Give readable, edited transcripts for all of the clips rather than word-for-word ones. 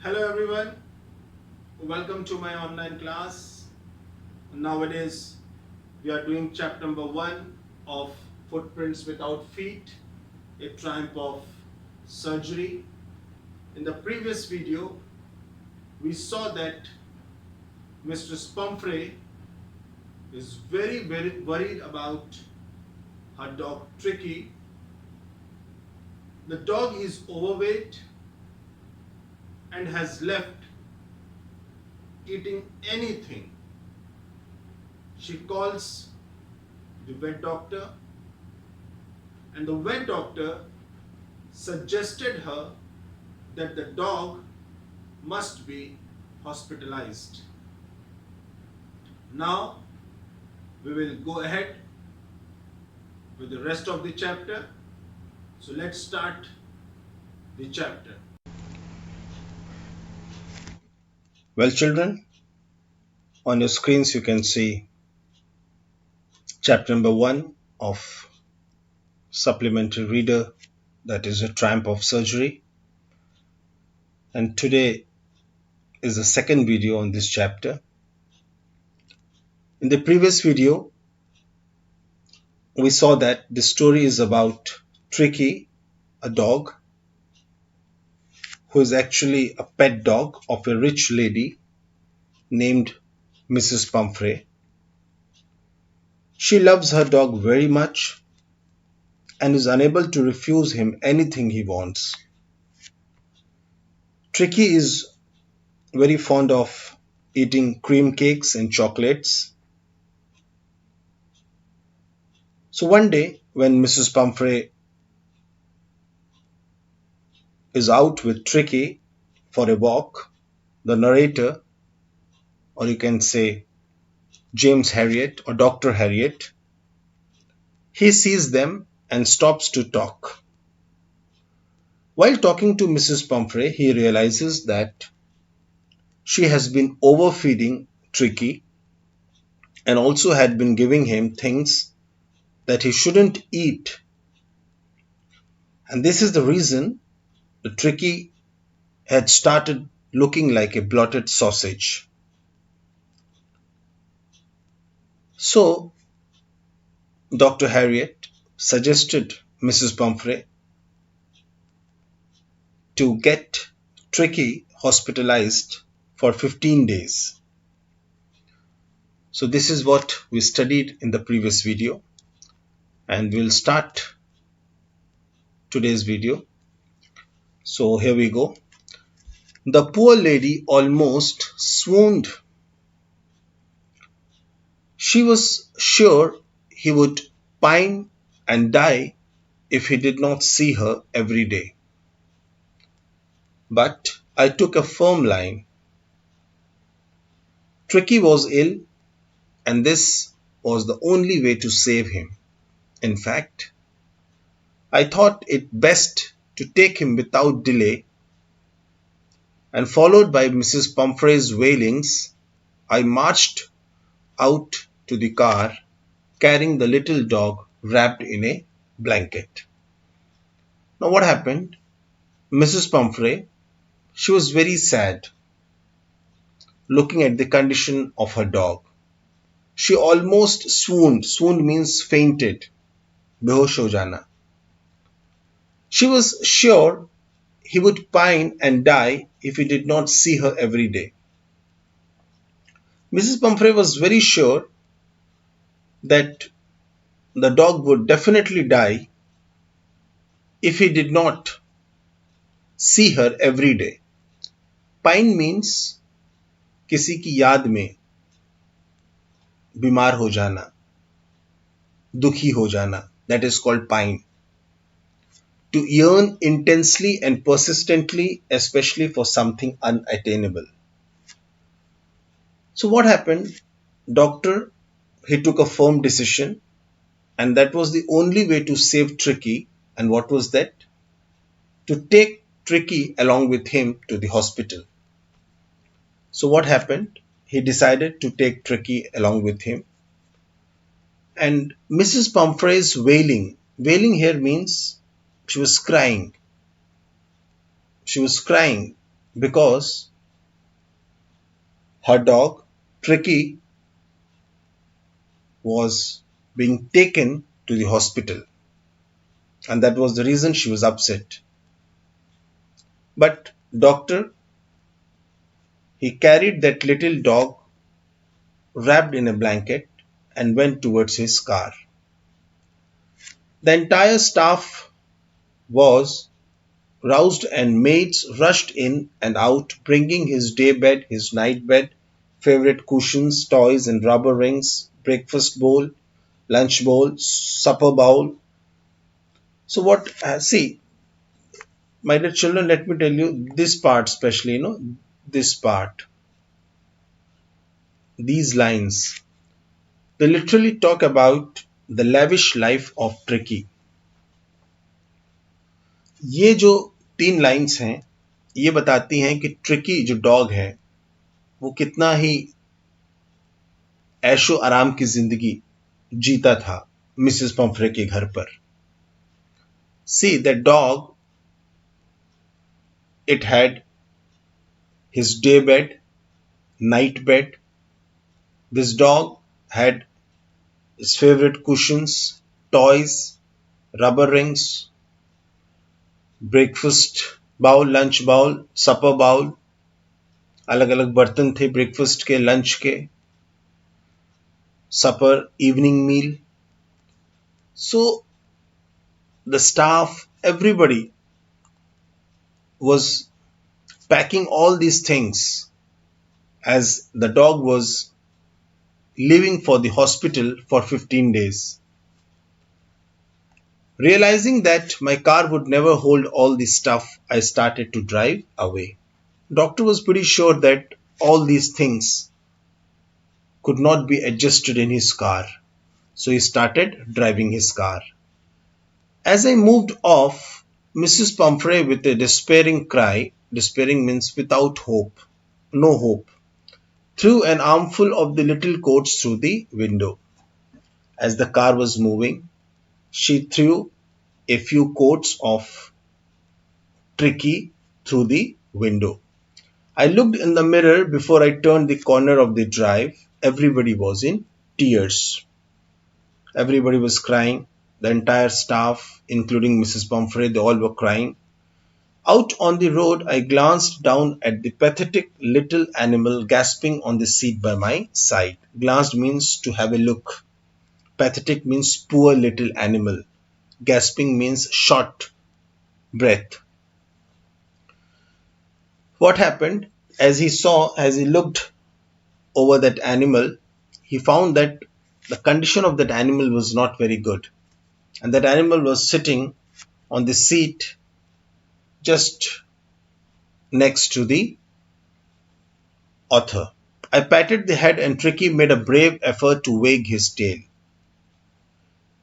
Hello everyone, welcome to my online class. Nowadays we are doing chapter number 1 of Footprints Without Feet, a Triumph of Surgery. In the previous video we saw that Mistress Pumphrey is very worried about her dog Tricky. The dog is overweight and has left eating anything. She calls the vet doctor, and the vet doctor suggested her that the dog must be hospitalized. Now we will go ahead with the rest of the chapter. So let's start the chapter. Well, children, on your screens you can see chapter number 1 of supplementary reader, that is a triumph of surgery. And today is the second video on this chapter. In the previous video, we saw that the story is about Tricky, a dog who is actually a pet dog of a rich lady named Mrs. Pumphrey. She loves her dog very much and is unable to refuse him anything he wants. Tricky is very fond of eating cream cakes and chocolates. So one day, when Mrs. Pumphrey is out with Tricky for a walk, the narrator, or you can say James Harriet or Dr. Harriet, he sees them and stops to talk. While talking to Mrs. Pumphrey, he realizes that she has been overfeeding Tricky and also had been giving him things that he shouldn't eat. And this is the reason the Tricky had started looking like a blotted sausage. So Dr. Harriet suggested Mrs. Pumphrey to get Tricky hospitalized for 15 days. So this is what we studied in the previous video, and we'll start today's video. So here we go. The poor lady almost swooned. She was sure he would pine and die if he did not see her every day. But I took a firm line. Tricky was ill, and this was the only way to save him. In fact, I thought it best to take him without delay, and followed by Mrs. Pumphrey's wailings, I marched out to the car carrying the little dog wrapped in a blanket. Now what happened? Mrs. Pumphrey, she was very sad looking at the condition of her dog. She almost swooned. Swooned means fainted. Behosh ho jana. She was sure he would pine and die if he did not see her every day. Mrs. Pumphrey was very sure that the dog would definitely die if he did not see her every day. Pine means किसी की याद में बीमार हो जाना, दुखी हो जाना. That is called pine. To yearn intensely and persistently, especially for something unattainable. So what happened? Doctor, he took a firm decision, and that was the only way to save Tricky. And what was that? To take Tricky along with him to the hospital. So what happened? He decided to take Tricky along with him. And Mrs. Pumphrey's wailing. Wailing here means she was crying. She was crying. because her dog, Tricky, was being taken to the hospital, and that was the reason she was upset. But doctor, he carried that little dog wrapped in a blanket and went towards his car. The entire staff was roused and maids rushed in and out, bringing his day bed, his night bed, favorite cushions, toys and rubber rings, breakfast bowl, lunch bowl, supper bowl. So what, see, my dear children, let me tell you this part especially, this part, these lines, they literally talk about the lavish life of Tricky. ये जो 3 lines हैं, ये बताती हैं कि tricky जो dog है वो कितना ही ऐशो आराम की जिंदगी जीता था मिसेस पम्फ्रे के घर पर. See that dog, it had his day bed, night bed. This dog had his favorite cushions, toys, rubber rings, breakfast bowl, lunch bowl, supper bowl. अलग अलग बर्तन थे ब्रेकफास्ट के, लंच के, supper, evening meal. So the staff, everybody was packing all these things as the dog was leaving for the hospital for 15 days. Realizing that my car would never hold all this stuff, I started to drive away. Doctor was pretty sure that all these things could not be adjusted in his car, so he started driving his car. As I moved off, Mrs. Pumphrey, with a despairing cry, despairing means without hope, no hope, threw an armful of the little coats through the window. As the car was moving, she threw a few coats of Tricky through the window. I looked in the mirror before I turned the corner of the drive. Everybody was in tears. Everybody was crying. The entire staff, including Mrs. Pumphrey, they all were crying. Out on the road, I glanced down at the pathetic little animal gasping on the seat by my side. Glanced means to have a look. Pathetic means poor little animal. Gasping means short breath. What happened? As he looked over that animal, he found that the condition of that animal was not very good. And that animal was sitting on the seat just next to the author. I patted the head and Tricky made a brave effort to wag his tail.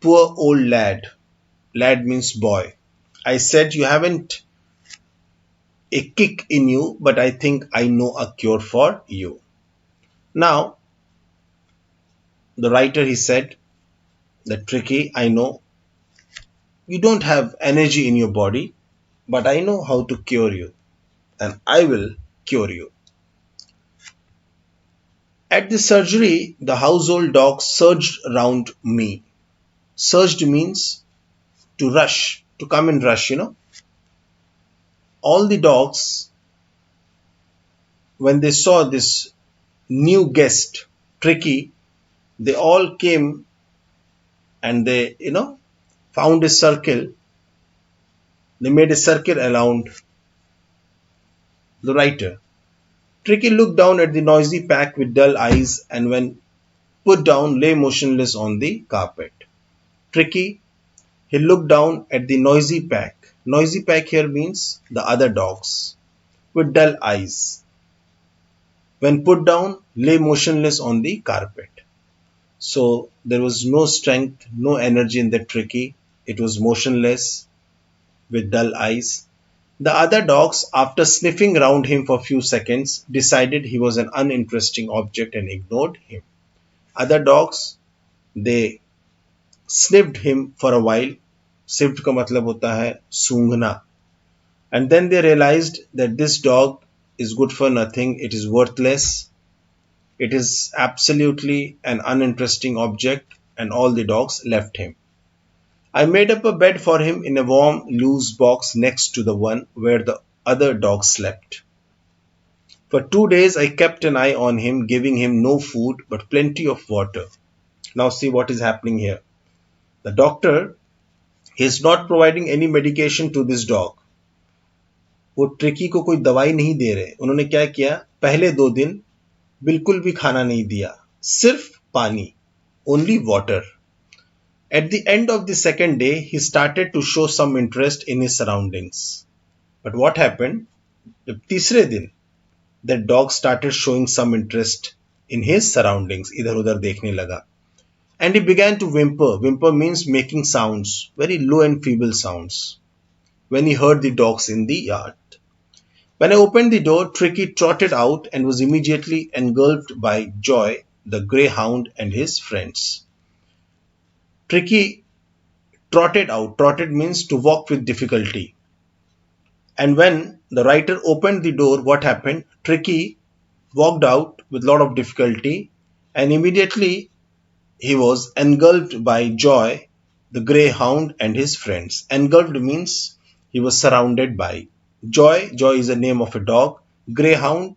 Poor old lad. Lad means boy. I said, you haven't a kick in you, but I think I know a cure for you. Now, the writer, he said, that Tricky, I know you don't have energy in your body, but I know how to cure you, and I will cure you. At the surgery, the household dogs surged around me. Surged means to rush, to come and rush. All the dogs, when they saw this new guest, Tricky, they all came and they found a circle. They made a circle around the writer. Tricky looked down at the noisy pack with dull eyes and when put down lay motionless on the carpet. Tricky, he looked down at the noisy pack. Noisy pack here means the other dogs with dull eyes. When put down, lay motionless on the carpet. So there was no strength, no energy in the Tricky. It was motionless with dull eyes. The other dogs, after sniffing round him for a few seconds, decided he was an uninteresting object and ignored him. Other dogs, they sniffed him for a while. Sniffed का मतलब होता है सूंघना. And then they realized that this dog is good for nothing, it is worthless, it is absolutely an uninteresting object, and all the dogs left him. I made up a bed for him in a warm, loose box next to the one where the other dogs slept. For 2 days I kept an eye on him, giving him no food but plenty of water. Now see what is happening here. The doctor is not providing any medication to this dog. वो tricky को कोई दवाई नहीं दे रहे. उन्होंने क्या किया, पहले 2 दिन बिल्कुल भी खाना नहीं दिया, सिर्फ पानी, only water. At the end of the second day, he started to show some interest in his surroundings. But what happened? जब तीसरे दिन that dog started showing some interest in his surroundings, इधर उधर देखने लगा. And he began to whimper. Whimper means making sounds, very low and feeble sounds, when he heard the dogs in the yard. When I opened the door, Tricky trotted out and was immediately engulfed by Joy, the greyhound, and his friends. Tricky trotted out. Trotted means to walk with difficulty. And when the writer opened the door, what happened? Tricky walked out with a lot of difficulty, and immediately he was engulfed by Joy, the greyhound, and his friends. Engulfed means he was surrounded by. Joy is the name of a dog. Greyhound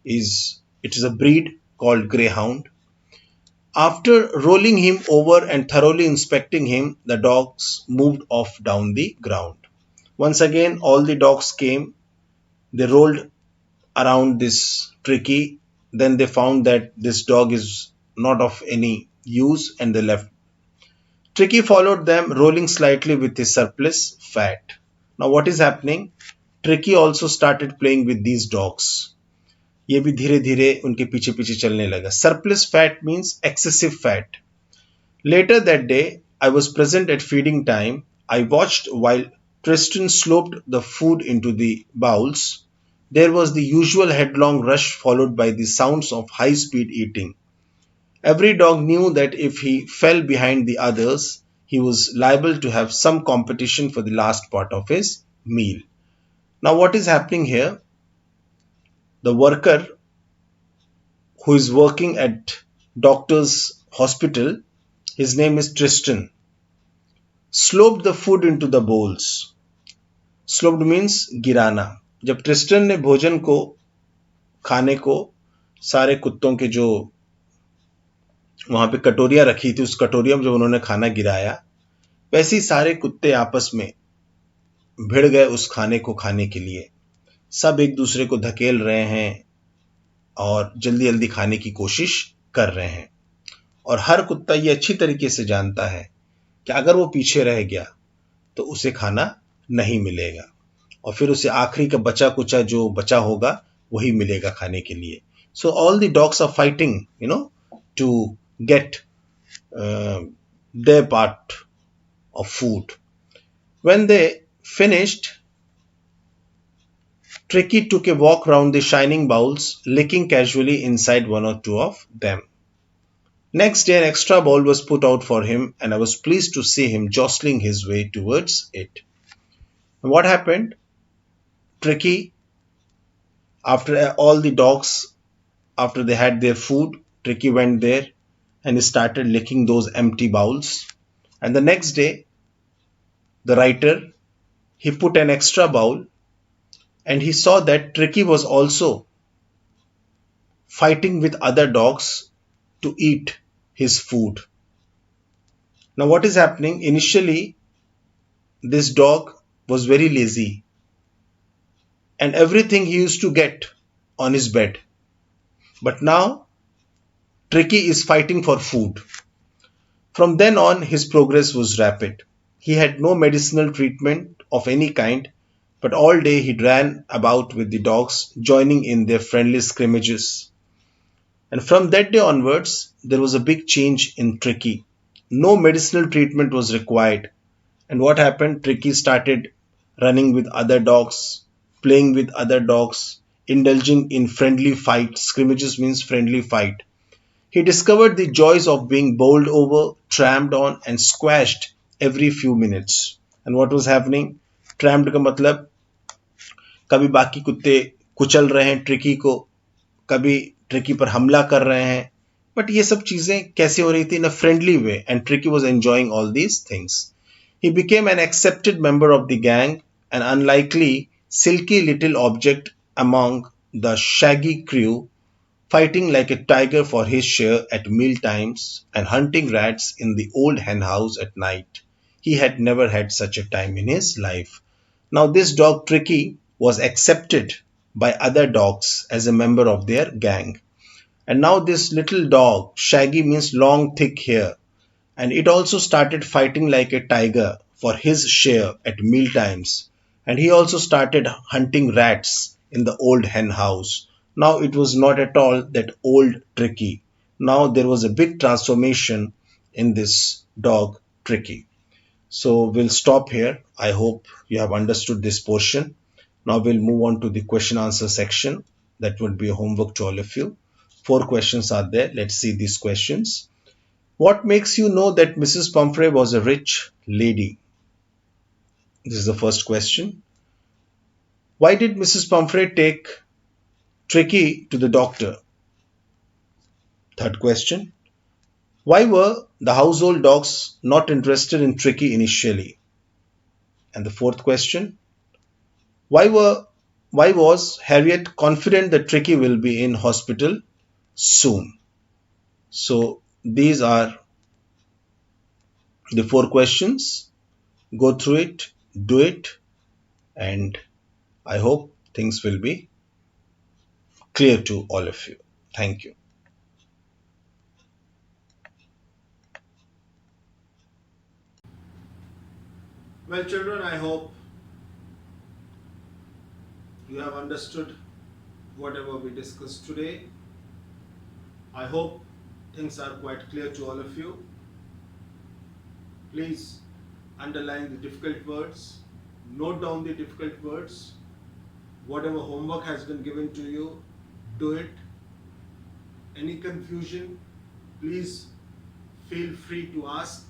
is a breed called greyhound. After rolling him over and thoroughly inspecting him, the dogs moved off down the ground. Once again, all the dogs came. They rolled around this Tricky. Then they found that this dog is not of any use and they left. Tricky followed them, rolling slightly with his surplus fat. Now what is happening? Tricky also started playing with these dogs. ये भी धीरे धीरे उनके पीछे पीछे चलने लगा. Surplus fat means excessive fat. Later that day, I was present at feeding time. I watched while Tristan sloped the food into the bowls. There was the usual headlong rush followed by the sounds of high-speed eating. Every dog knew that if he fell behind the others, he was liable to have some competition for the last part of his meal. Now what is happening here? The worker who is working at doctor's hospital, his name is Tristan, sloped the food into the bowls. Sloped means गिराना. जब Tristan ने भोजन को खाने को सारे कुत्तों के जो वहां पे कटोरियां रखी थी, उस कटोरिया में जब उन्होंने खाना गिराया, वैसे ही सारे कुत्ते आपस में भिड़ गए उस खाने को खाने के लिए. सब एक दूसरे को धकेल रहे हैं और जल्दी जल्दी खाने की कोशिश कर रहे हैं. और हर कुत्ता ये अच्छी तरीके से जानता है कि अगर वो पीछे रह गया तो उसे खाना नहीं मिलेगा और फिर उसे आखिरी का बचा कुचा जो बचा होगा वही मिलेगा खाने के लिए. So all the dogs are fighting to get their part of food. When they finished, Tricky took a walk round the shining bowls, licking casually inside one or two of them. Next day, an extra bowl was put out for him, and I was pleased to see him jostling his way towards it. And what happened? Tricky, after all the dogs, after they had their food, Tricky went there and he started licking those empty bowls. And the next day, the writer, he put an extra bowl and he saw that Tricky was also fighting with other dogs to eat his food. Now what is happening? Initially, this dog was very lazy and everything he used to get on his bed. But now, Tricky is fighting for food. From then on, his progress was rapid. He had no medicinal treatment of any kind, but all day he ran about with the dogs, joining in their friendly scrimmages. And from that day onwards, there was a big change in Tricky. No medicinal treatment was required. And what happened? Tricky started running with other dogs, playing with other dogs, indulging in friendly fights. Scrimmages means friendly fight. He discovered the joys of being bowled over, tramped on, and squashed every few minutes. And what was happening? Tramped का मतलब कभी बाकी कुत्ते कुचल रहे हैं tricky को, कभी ट्रिकी पर हमला कर रहे हैं. बट ये सब चीजें कैसे हो रही थी? In a friendly way, and tricky was enjoying all these things. He became an accepted member of the gang, an unlikely, silky little object among the shaggy crew, fighting like a tiger for his share at meal times and hunting rats in the old hen house at night. He had never had such a time in his life. Now, this dog Tricky was accepted by other dogs as a member of their gang. And now, this little dog, Shaggy means long, thick hair, and it also started fighting like a tiger for his share at mealtimes. And he also started hunting rats in the old hen house. Now it was not at all that old Tricky. Now there was a big transformation in this dog Tricky. So we'll stop here. I hope you have understood this portion. Now we'll move on to the question answer section. That would be a homework to all of you. 4 questions are there. Let's see these questions. What makes you know that Mrs. Pumphrey was a rich lady? This is the first question. Why did Mrs. Pumphrey take Tricky to the doctor? Third question. Why were the household dogs not interested in Tricky initially? And the fourth question. Why were why was Harriet confident that Tricky will be in hospital soon? So these are the 4 questions. Go through it, do it, and I hope things will be clear to all of you. Thank you. Well, children, I hope you have understood whatever we discussed today. I hope things are quite clear to all of you. Please underline the difficult words, note down the difficult words. Whatever homework has been given to you, do it. Any confusion, please feel free to ask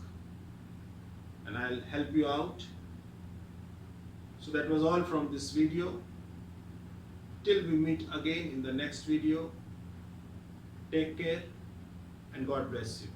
and I'll help you out. So that was all from this video. Till we meet again in the next video, take care and God bless you.